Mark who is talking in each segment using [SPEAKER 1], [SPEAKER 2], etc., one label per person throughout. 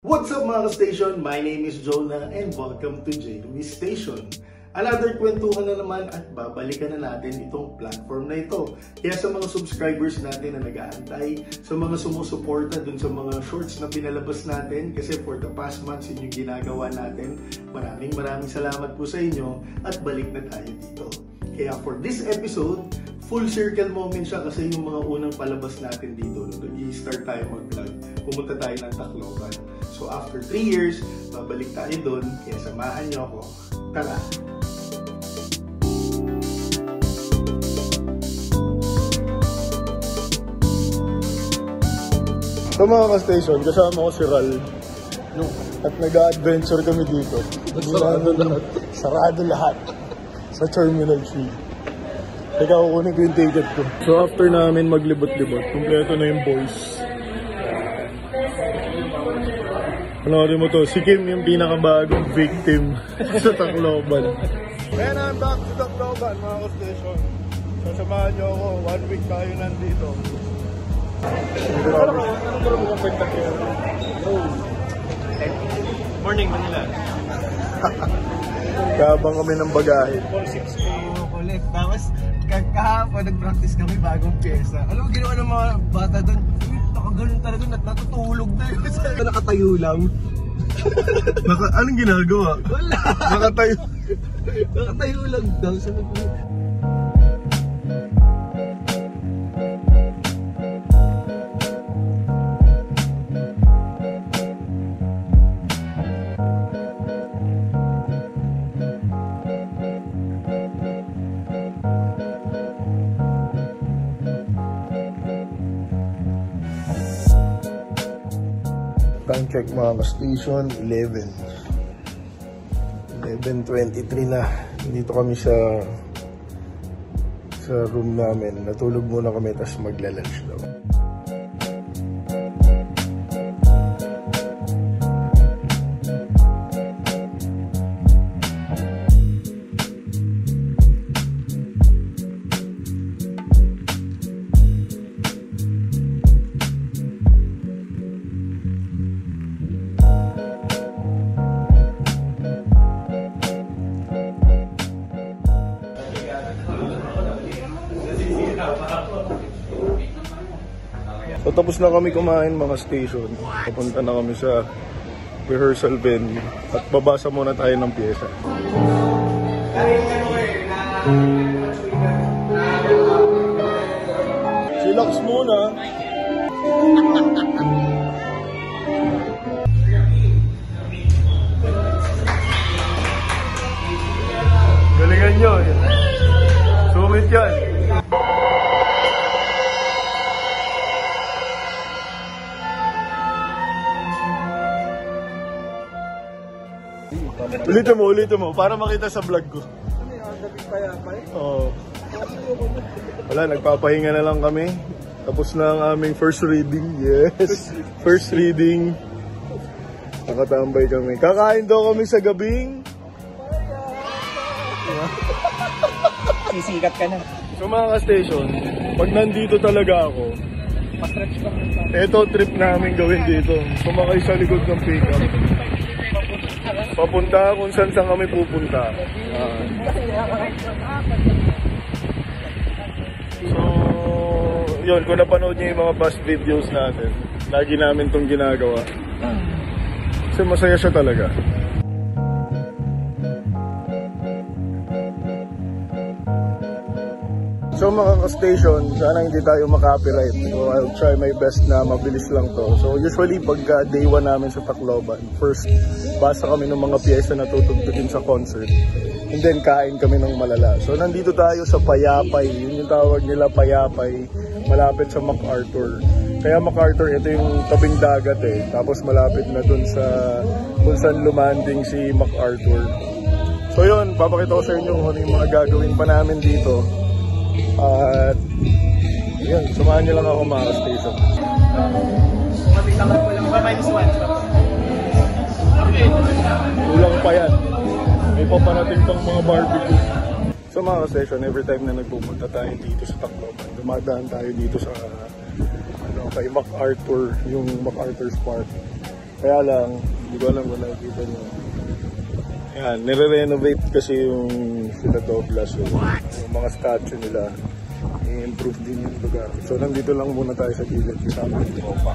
[SPEAKER 1] What's up mga ka-station? My name is Jonah and welcome to J. Luis Station. Another kwentuhan na naman at babalikan na natin itong platform na ito. Kaya sa mga subscribers natin na nag-aantay, sa mga sumusuporta dun sa mga shorts na pinalabas natin, kasi for the past months yun yung ginagawa natin, maraming salamat po sa inyo at balik na tayo dito. Kaya for this episode, full circle moment siya kasi yung mga unang palabas natin dito, nung nag-i-start tayo mag-vlog, pumunta tayo ng Tacloban. So after 3 years, babalik tayo doon, kaya samahan niyo ako. Tara! So mga ka-station, kasama ko si Ral. At nag-adventure kami dito. Sarado lahat. Sa Terminal 3. Teka, kukunin ko yung ticket ko. So after namin maglibot-libot, kumpleto na yung boys. Panoorin mo to, si Kim yung pinakabagong victim sa Tacloban. Kaya na, I'm back to Tacloban mga ka-station. So samahan nyo ako, 1 week tayo nandito. Anong gano'n mo yung kwenta kaya?
[SPEAKER 2] Morning Manila.
[SPEAKER 1] Kabang kami ng bagahe.
[SPEAKER 2] 4-6K ulit. Tapos kahapon nag-practice kami bagong pyesa. Alam mo ginawa ng mga bata doon? Nakaganon talaga, natutulog na yun. Nakatayo lang.
[SPEAKER 1] Anong ginagawa?
[SPEAKER 2] Wala. Nakatayo lang daw.
[SPEAKER 1] Time check mga ka-station, 11:23 na. Dito kami sa room namin. Natulog muna kami, tapos magla-lunch daw. So tapos na kami kumain mga station. Papunta na kami sa rehearsal venue at babasa muna tayo ng pyesa. Chillax muna. Galingan nyo. Sumit yan. Ulitin mo, para makita sa vlog ko.
[SPEAKER 2] Ano yung David Payapay?
[SPEAKER 1] Oo. Wala, nagpapahinga na lang kami. Tapos na ang aming first reading. Yes, first reading. Nakatambay kami. Kakain daw kami sa gabing.
[SPEAKER 2] Sisikat ka na.
[SPEAKER 1] So mga ka-station, pag nandito talaga ako,
[SPEAKER 2] Pa-stretch ka mo.
[SPEAKER 1] ito trip namin gawin dito. Sumakay sa likod ng pickup. Papunta kung saan kami pupunta. So, yun, kung napanood niyo yung mga bus videos natin, lagi namin itong ginagawa. Kasi masaya siya talaga. So mga ka-station, sana hindi tayo makapiright. So I'll try my best na mabilis lang to. So usually pagka day 1 namin sa Tacloban, first basa kami ng mga piyesa na tutugtugin sa concert. And then kain kami ng malala. So nandito tayo sa Payapay, yun yung tawag nila Payapay, malapit sa MacArthur. Kaya MacArthur, ito yung tabing dagat eh. Tapos malapit na dun sa kung saan lumanding si MacArthur. So yun, papakita ko sa inyo kung ano yung mga gagawin pa namin dito. At yun, samahan nyo lang ako mga ka-station. Kulang pa yan. May paparating pang mga barbecue. So mga ka-station, every time na nagpupunta tayo dito sa Tacloban, dumadaan tayo dito sa kay MacArthur, yung MacArthur's Park. Kaya lang, hindi ko alam kung nakikita nyo. Yan, nire-renovate kasi yung sila Douglas. Yung mga statue nila, i-improve din yung lugar. So nandito lang muna tayo sa gilid kasama ng tropa.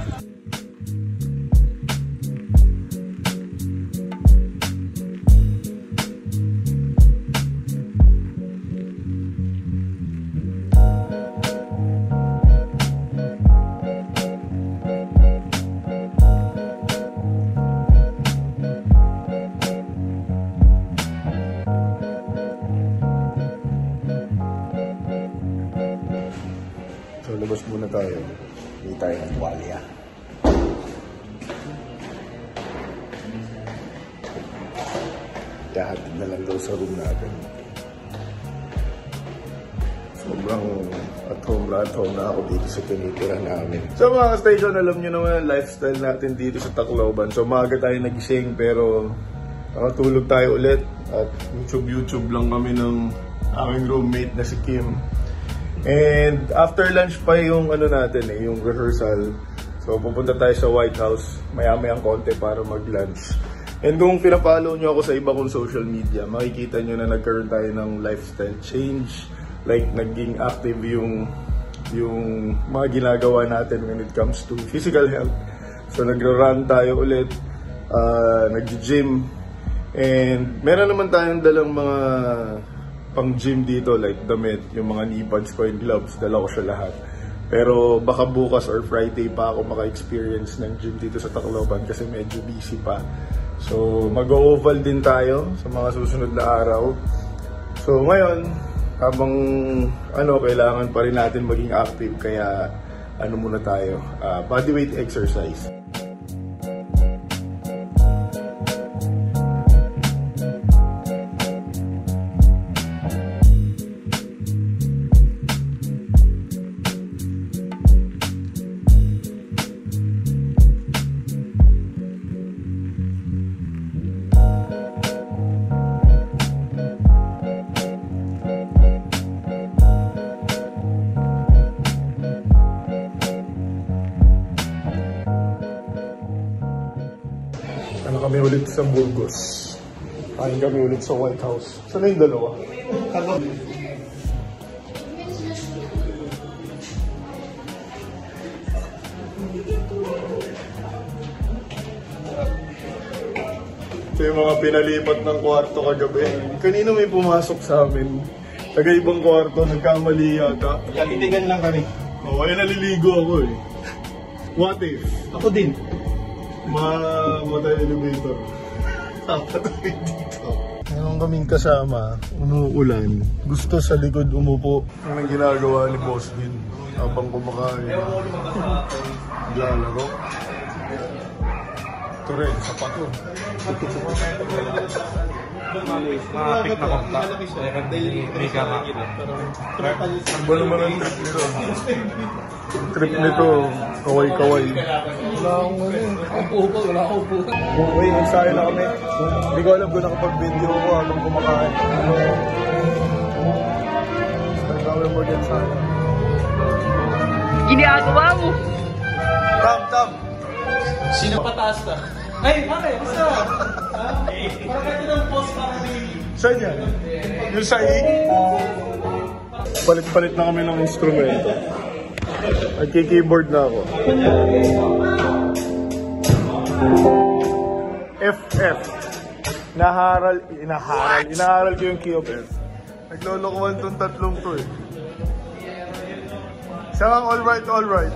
[SPEAKER 1] So, labas muna tayo. Hindi tayo ng tuwalya. Kahatid na lang daw sa room natin. Sobrang at home na ako dito sa tinitira namin. So mga station, alam nyo naman ang lifestyle natin dito sa Tacloban. So maaga tayo nagising pero nakatulog tayo ulit. At YouTube lang kami ng aming roommate na si Kim. And after lunch pa yung ano natin yung rehearsal. So pupunta tayo sa White House maya-mayang konti para mag-lunch. And kung pinapollow nyo ako sa iba kong social media, makikita nyo na nagkaroon tayo ng lifestyle change. Like naging active yung mga ginagawa natin when it comes to physical health. So nagra-run tayo ulit, nag-gym. And meron naman tayong dalang mga pang gym dito like damit, yung mga knee pads ko, yung gloves, dala ko siya lahat. Pero baka bukas or Friday pa ako maka-experience ng gym dito sa Tacloban kasi medyo busy pa. So mag-oval din tayo sa mga susunod na araw. So ngayon, habang kailangan pa rin natin maging active kaya muna tayo, bodyweight exercise. Kami ulit sa Burgos. Kain kami ulit sa White House. Saan na yung dalawa? Ito yung mga pinalipat ng kwarto kagabi. Kanina may pumasok sa amin. Taga-ibang kwarto, nagkamali yata.
[SPEAKER 2] Katitigan lang kami.
[SPEAKER 1] Kaya naliligo ako eh. What if?
[SPEAKER 2] Ako din.
[SPEAKER 1] Matay elevator. Tapatay dito. Meron kaming kasama, umuulan. Gusto sa likod umupo. Anong ginagawa ni Boss Vin habang kumakain? Lalaro. Ito rin, sapato.
[SPEAKER 2] Makapit na kompa. May kama.
[SPEAKER 1] Ang ba naman ang trip nito? Ang trip nito, kaway-kaway. Wala akong upo. Okay, nagsayo na kami. Hindi ko alam kung nakapag-video ko habang kumakain. Nagkawin mo dyan sana.
[SPEAKER 3] Ginagawa mo!
[SPEAKER 1] Tam!
[SPEAKER 2] Sino pataas na? Ay, bakit? Basta! Parang ito ng post para baby.
[SPEAKER 1] Saan yan? Yung sa palit-palit na kami ng instrumento. Nagki-keyboard na ako. FF. Inaharal ko yung key of F. Naglolokohan tong tatlong to eh. Siyang alright.
[SPEAKER 2] Alright.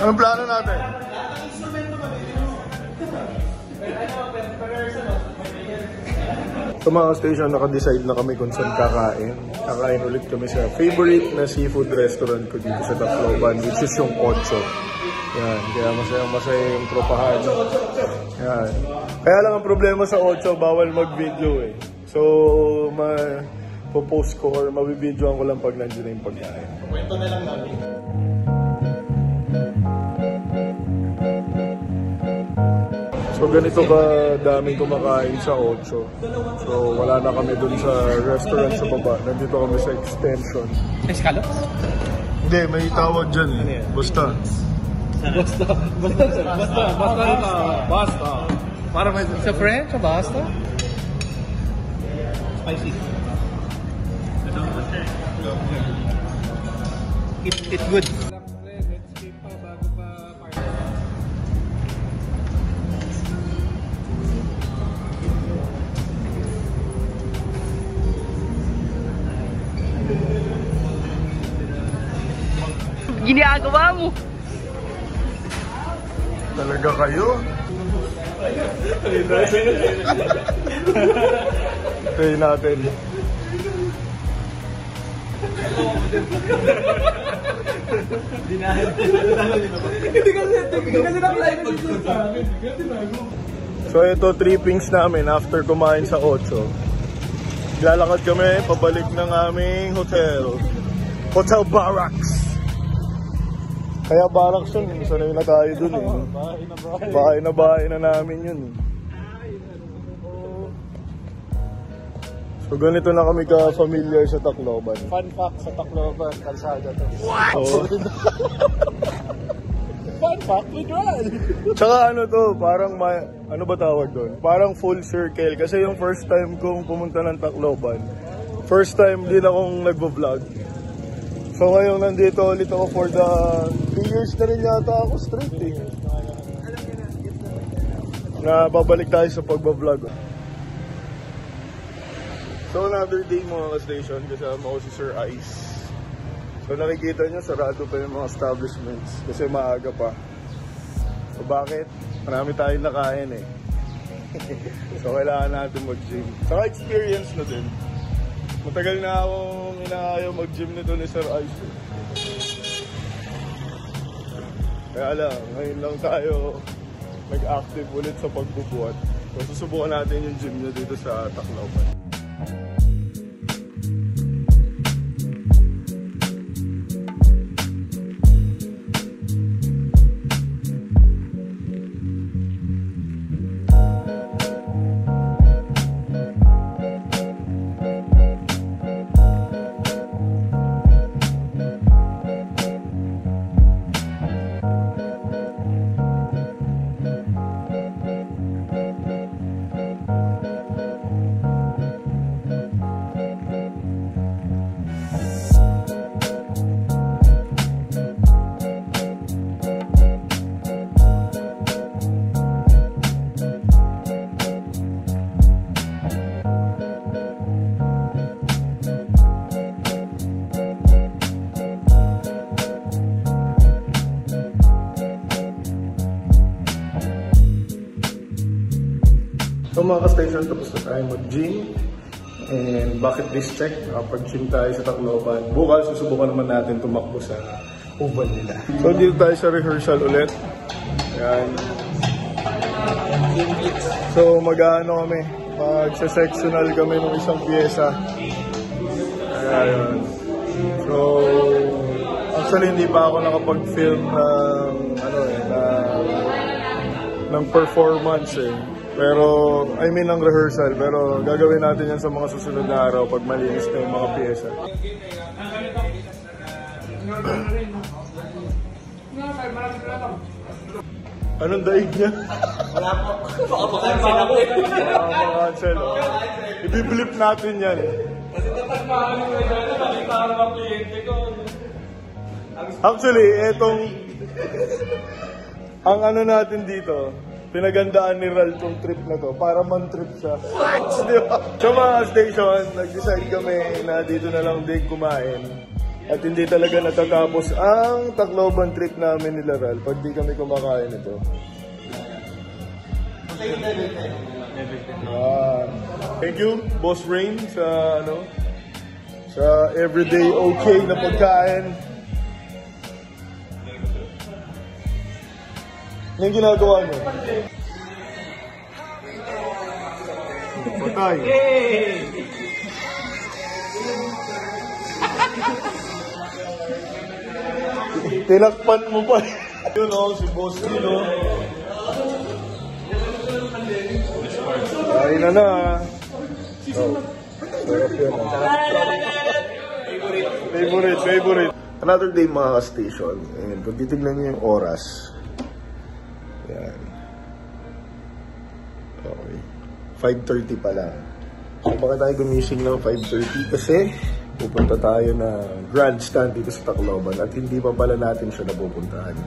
[SPEAKER 1] Anong plano natin? Sa mga station, naka-decide na kami kung saan kakain. Kakain ulit kami sa favorite na seafood restaurant ko dito sa Tacloban, which is yung Ocho. Yan, kaya masaya yung tropahan. Yan. Kaya lang ang problema sa Ocho, bawal mag-video eh. So, po-post ko or mabibidyoan ko lang pag nandiyan na yung pagkain.
[SPEAKER 2] Kwento na lang namin.
[SPEAKER 1] So
[SPEAKER 3] So ganito ka daming kumakain sa 8. So wala na kami dun sa restaurant sa baba. Nandito kami sa extension.
[SPEAKER 2] Escalops?
[SPEAKER 3] Hindi, may tawag dyan eh. Basta.
[SPEAKER 2] Basta. Para may sa French, basta? Spicy. It's good.
[SPEAKER 4] Ginagawa mo.
[SPEAKER 3] Talaga kayo? Tayo natin. So ito, trippings namin after kumain sa 8. Lalakad kami pabalik ng aming hotel. Hotel Barracks. Kaya Barracks yun, sanay na tayo dun eh. Bahay na namin yun eh. So ganito na kami ka-familiar sa Tacloban.
[SPEAKER 2] Fun fact sa Tacloban, kalsada to.
[SPEAKER 3] So,
[SPEAKER 2] Fun fact, we drive!
[SPEAKER 3] tsaka ano to, parang ano ba tawag doon? Parang full circle kasi yung first time kong pumunta ng Tacloban. First time din akong nagbo-vlog. So ngayon nandito ulit ako for the 2 years na rin yata ako straight eh. Na babalik tayo sa pagbablog. So another day mga ka-station, kasama ko si Sir Ice. So nakikita nyo, sarado pa yung mga establishments kasi maaga pa. So bakit? Marami tayong nakain eh. So kailangan natin mag-gym. Saka experience na din. Matagal na akong inaayaw mag-gym nito ni Sir Ice. Kaya lang, ngayon lang tayo nag-active ulit sa pagbubuhat. So susubukan natin yung gym niya dito sa Tacloban. So mga ka-station, tapos na tayo mag-gym. And bucket list check, nakapag-gym tayo sa Tacloban. Bukas, susubukan naman natin tumakbo sa oval nila. So dito tayo sa rehearsal ulit. Ayan. So mag-ano kami, mag-sectional kami ng isang pyesa. Ayan. So actually hindi pa ako nakapag-film ng performance eh. Pero, I mean ng rehearsal, pero gagawin natin yan sa mga susunod na araw pag malinis na yung mga pyesa. Anong daig niya?
[SPEAKER 2] Wala po. Baka makancel ako eh.
[SPEAKER 3] Baka makancel, oh. I-blip natin yan eh.
[SPEAKER 2] Kasi dapat mahalin mo na nakita ang mga kliyente ko.
[SPEAKER 3] Actually, etong ang ano natin dito, pinagandaan ni Ral tong trip na to para man-trip siya. Diba? So mga station, nag-decide kami na dito na lang din kumain. At hindi talaga natatapos ang Tacloban trip namin nila Ral pag di kami kumakain ito. Thank you, Boss Rain, sa everyday okay na pagkain. Anong ginagawa niyo? Patay. Tinakpan mo pa. Yun o, si Boss Kino. Kain na. Oh. Sarap yan. Favorite. Another day mga ka-station. And kung titignan nyo yung oras. Yan. Okay. 5:30 pa lang. So baka tayo gumising ng 5:30 kasi pupunta tayo na grandstand dito sa Tacloban at hindi pa pala natin siya napupuntahan.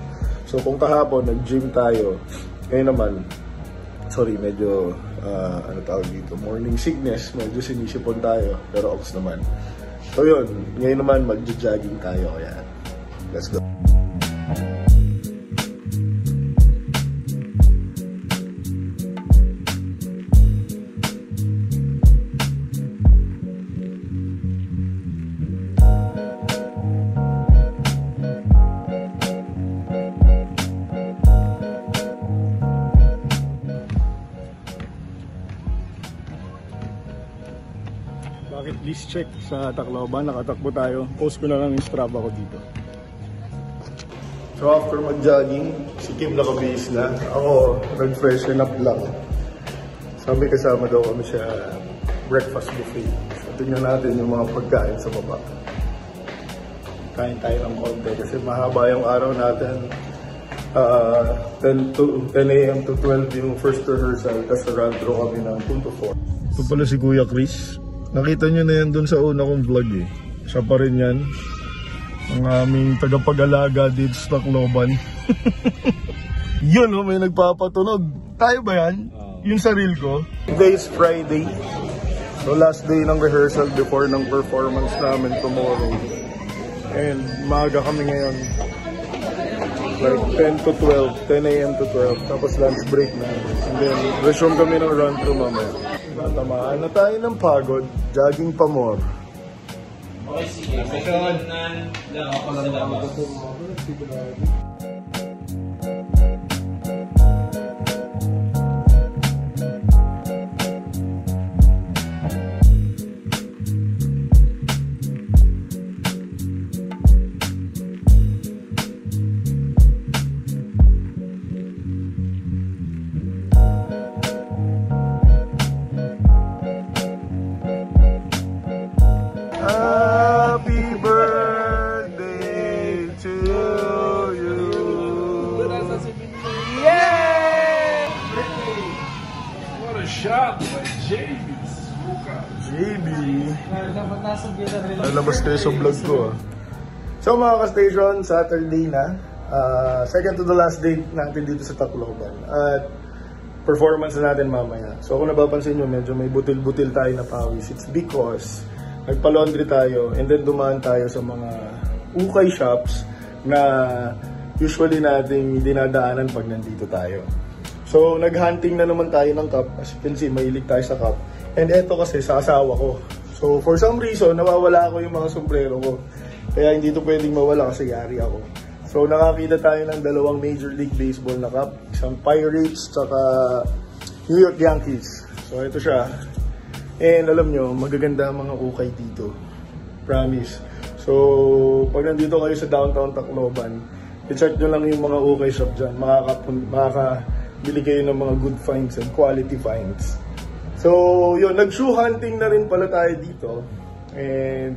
[SPEAKER 3] So kung kahapon nag-gym tayo, ngayon naman, sorry, medyo ano tawag dito, morning sickness, medyo sinisipon tayo, pero ox naman. So yun, ngayon naman mag-jogging tayo, kaya let's go. Bakit list check sa Tacloban, nakatakbo tayo. Post ko na lang yung Strava ko dito. So after mag-jogging, si Kim nakabihis na. Ako, nag-freshen up lang. Sabi kasama daw kami sa breakfast buffet. So tingnan natin yung mga pagkain sa baba. Kain tayo ng konti kasi mahaba yung araw natin. 10 a.m. to 12 yung first rehearsal. Tapos run through kami ng 2 to 4. Ito pala si Kuya Chris. Nakita nyo na yan dun sa una kong vlog eh. Siya pa rin yan. Ang aming tagapag-alaga dito sa Tacloban. Yun oh, may nagpapatunog. Tayo ba yan? Yung saril ko. Today is Friday. So last day ng rehearsal before ng performance namin tomorrow. And maaga kami ngayon. Like 10 to 12, 10 a.m. to 12. Tapos lunch break na. And then resume kami ng run through mamaya. Natamaan na tayo ng pagod, jogging pa more.
[SPEAKER 5] Okay, sige. Second na ako sa labas.
[SPEAKER 3] Nalabas kayo sa vlog ko ah. So mga ka-station, Saturday na. Second to the last day natin dito sa Tacloban. At performance na natin mamaya. So kung napapansin nyo, medyo may butil-butil tayo na pawis. It's because nagpa-laundry tayo and then dumaan tayo sa mga ukay shops na usually nating dinadaanan pag nandito tayo. So nag-hunting na naman tayo ng cup. As you can see, mahilig tayo sa cup. And eto kasi sa asawa ko. So for some reason, nawawala ako yung mga sombrero ko. Kaya hindi ito pwedeng mawala kasi yari ako. So nakakita tayo ng dalawang Major League Baseball na cup. Isang Pirates tsaka New York Yankees. So ito siya. And alam nyo, magaganda ang mga ukay dito. Promise. So pag nandito kayo sa downtown Tacloban, i-check nyo lang yung mga ukay shop dyan. Makakabili kayo ng mga good finds and quality finds. So, yun, nag-shoe hunting na rin pala tayo dito. And,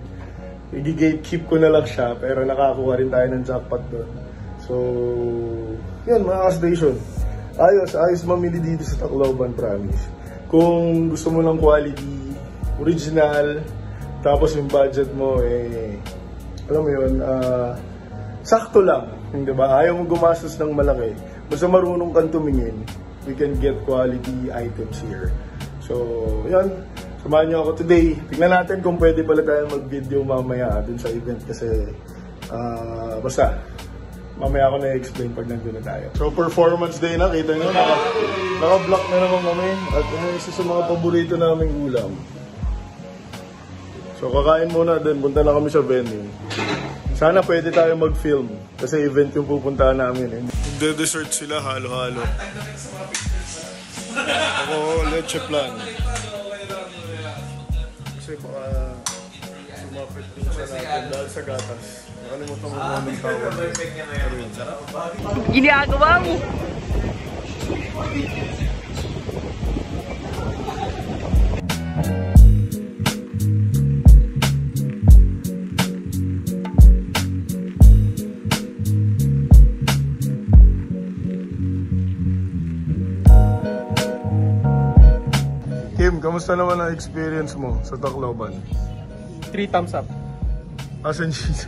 [SPEAKER 3] i-gatekeep ko na lang siya, pero nakakuha rin tayo ng jackpot doon. So, yun, mga ka-station. Ayos mamili dito sa Tacloban, promise. Kung gusto mo ng quality, original, tapos yung budget mo, alam mo yun, sakto lang. Di ba? Ayaw mo gumastos ng malaki. Basta marunong kang tumingin, we can get quality items here. So, yan. Samahan nyo ako today. Tignan natin kung pwede pala tayo mag-video mamaya dun sa event kasi basta mamaya ako na-explain pag nandun na tayo. So, performance day na. Kita nyo, naka-block na naman kami. At isa sa mga paborito naming ulam. So, kakain muna din. Punta na kami sa venue. Sana pwede tayo mag-film kasi event yung pupuntahan namin. De-dessert sila, halo-halo. Ako, leche plan. Kasi baka sumapit din siya natin dahil sa gatas. Nakalimutan mo naman ng tawag.
[SPEAKER 4] Ginagawa mo!
[SPEAKER 3] kamusta naman ang experience mo sa Tacloban?
[SPEAKER 2] 3 thumbs up.
[SPEAKER 3] Asan cheese?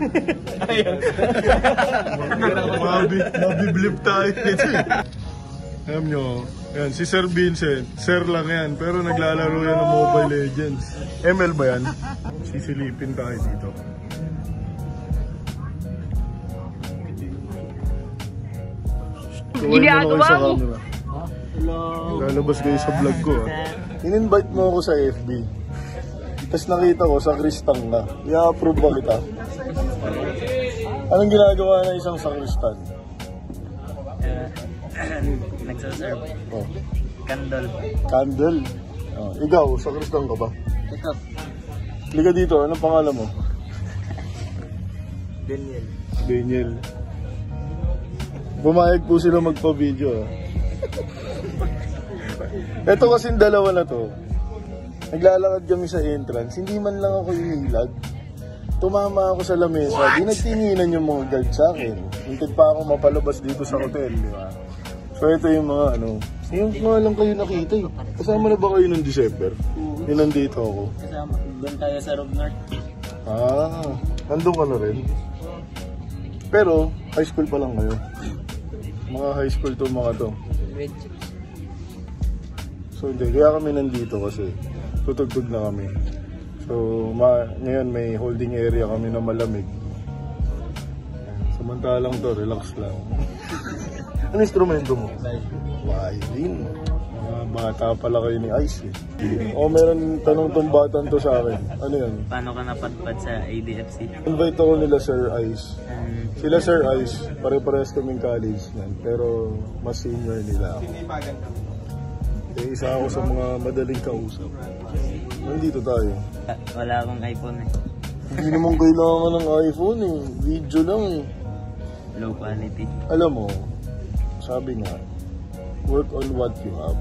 [SPEAKER 3] Mabiblip tayo nito. Alam nyo, yan, si Sir Vincent, Sir lang yan, pero naglalaro yan ng Mobile Legends. ML ba yan? Sisilipin tayo dito.
[SPEAKER 4] Ginagawa mo.
[SPEAKER 3] Lalabas kayo sa vlog ko. In-invite mo ako sa FB. Tapos nakita ko sa Kristang na. I-approve ba kita? Anong ginagawa na isang sakristan?
[SPEAKER 5] Nagsaserve.
[SPEAKER 3] Oh.
[SPEAKER 5] Candle.
[SPEAKER 3] Candle? Oh. Ikaw, sakristan ka ba?
[SPEAKER 5] Ito.
[SPEAKER 3] Liga dito, anong pangalan mo?
[SPEAKER 5] Daniel.
[SPEAKER 3] Daniel. Pumayag po sila magpa-video. Ito kasing dalawa na to. Naglalakad kami sa entrance, hindi man lang ako inilag. Tumama ako sa lamesa, di nagtinginan yung mga guard sa akin. Hintid pa ako mapalabas dito sa hotel, di ba? So ito yung mga yung mga lang kayo nakita eh. Kasama na ba kayo noong December? Yung nandito ako.
[SPEAKER 5] Kasama. Doon tayo sa Rob North.
[SPEAKER 3] Nandun ka na rin. Pero, high school pa lang kayo. Mga high school to mga to. So hindi, kaya kami nandito kasi tutugtog na kami. So ngayon may holding area kami na malamig. Samantalang to, relax lang. Ano instrumento mo? Violin. Mga bata pala kayo ni Ice eh. Meron tanong tong batan to sa akin. Ano yan?
[SPEAKER 5] Paano ka napadpad sa ADFC?
[SPEAKER 3] Invite ako nila Sir Ice. Sila Sir Ice, pare-parehas kaming college yan. Pero mas senior nila ako. Isa ako sa mga madaling kausap. Nandito tayo.
[SPEAKER 5] Wala akong iPhone eh.
[SPEAKER 3] Hindi naman kailangan ng iPhone eh. Video lang eh.
[SPEAKER 5] Low quality.
[SPEAKER 3] Alam mo, sabi nga, work on what you have.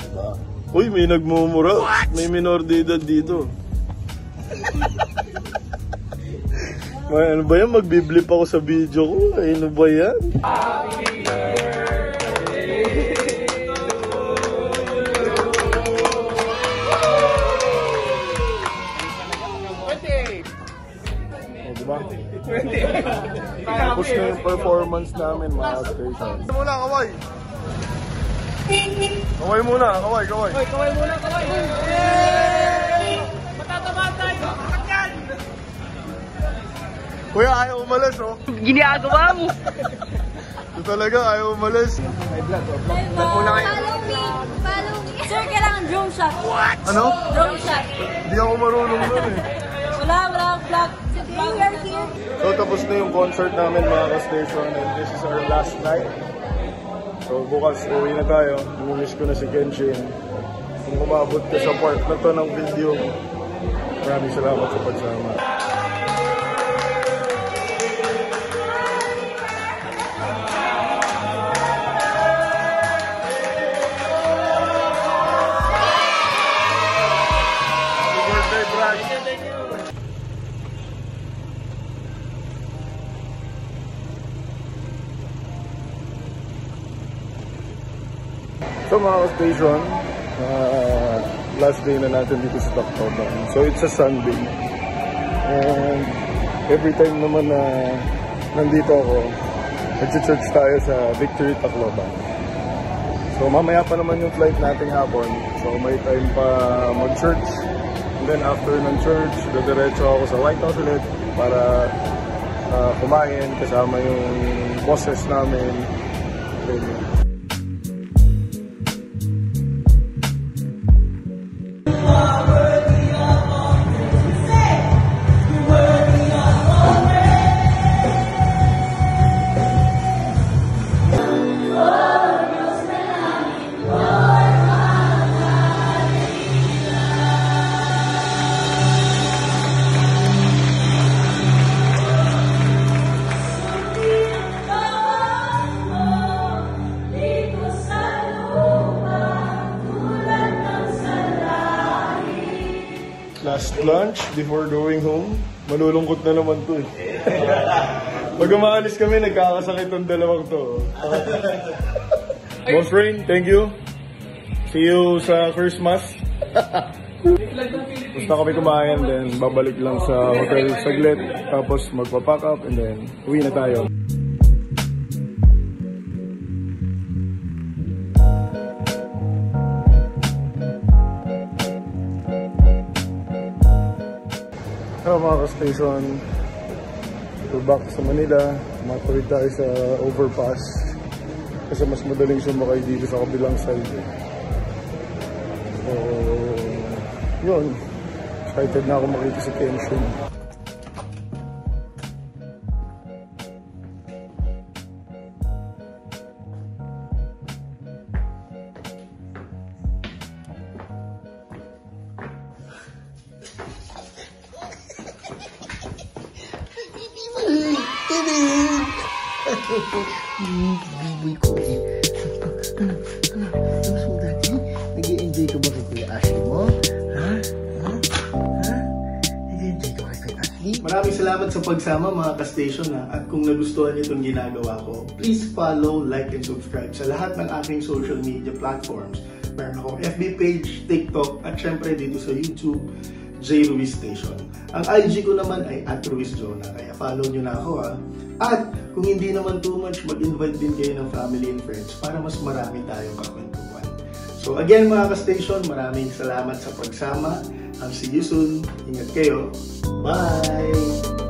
[SPEAKER 3] Diba? Uy, may nagmumura. May minor de edad dito. Ano ba yan? Magbiblip ako sa video ko. Ano ba yan? Diba? Tapos na yung performance namin, mga station. Muna, kaway! Kaway muna, kaway!
[SPEAKER 2] Kaway muna, kaway! Yay! Matataba tayo! Sakyan!
[SPEAKER 3] Kuya, ayaw umalis, oh!
[SPEAKER 4] Ginagawa mo.
[SPEAKER 3] Ito talaga, ayaw umalis.
[SPEAKER 6] Follow me! Sir, kailangan drone shot. What?
[SPEAKER 3] Ano?
[SPEAKER 6] Drone shot.
[SPEAKER 3] Hindi ako marunong nun eh.
[SPEAKER 6] Wala akong vlog. Vlogger here.
[SPEAKER 3] So tapos na yung concert namin mga ka-station and this is our last night. So bukas uwi na tayo. Namiss ko na si Kenshin. Kung umabot ka sa part na to ng video, maraming salamat sa pagsama. So mga ka-station, last day na natin dito sa Tacloban. So it's a Sunday. And every time naman na nandito ako, nag-church tayo sa Victory Tacloban. So mamaya pa naman yung flight natin hapon. So may time pa mag-church. And then after ng church, dadiretso ako sa White House ulit para kumain kasama yung bosses namin. Last lunch before going home. Malulungkot na naman to eh. Pag umaalis kami, nagkakasakit ng dalawang to. Boss Rain, thank you. See you sa Christmas. Basta kami kumain, then babalik lang sa hotel saglit, tapos magpa-pack up, and then uwi na tayo. Hello mga ka-station, we're back sa Manila. Matawid tayo sa overpass kasi mas madaling sumakay dito sa kabilang side. So, yun. Excited na ako makita si Kenshin.
[SPEAKER 2] Biboy ko eh. Ano so dati? Nag-i-enjoy ka ba kay Kuya Ashley mo? Ha? Nag-i-enjoy ka kay Ashley?
[SPEAKER 1] Maraming salamat sa pagsama mga ka-station na, at kung nagustuhan niyo itong ginagawa ko, please follow, like, and subscribe sa lahat ng aking social media platforms. Meron akong FB page, TikTok, at syempre dito sa YouTube, J. Ruiz Station. Ang IG ko naman ay @RuizJona, kaya follow nyo na ako ha. At kung hindi naman too much, mag-invite din kayo ng family and friends para mas marami tayong kakwentuhan. So again mga ka-station, maraming salamat sa pagsama. I'll see you soon. Ingat kayo. Bye!